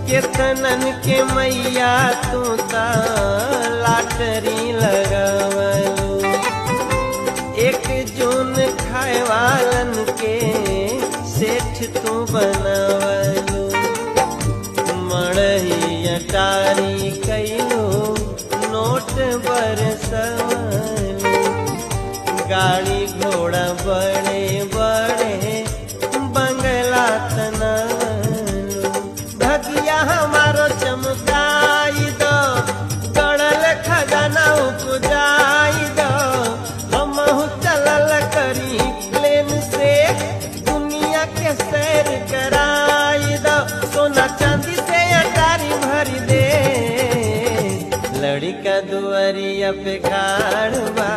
केतनन के मैया तू ता लाटरी लगावलू। एक जून खाए वालन के सेठ तू बनावलू। मड़ही अटारी कैलू नोट बरसवलू। गाड़ी घोड़ा बड़े बड़े बंगला तनवलू। भगिया हमारो चमकाई दो, गड़ल खजाना उपजाई दो। हमहु चलल करी प्लेन से, दुनिया के सैर कराई दो। सोना चांदी से अटारी भरी दे, लड़का दुआरिया पे खाड़ बा।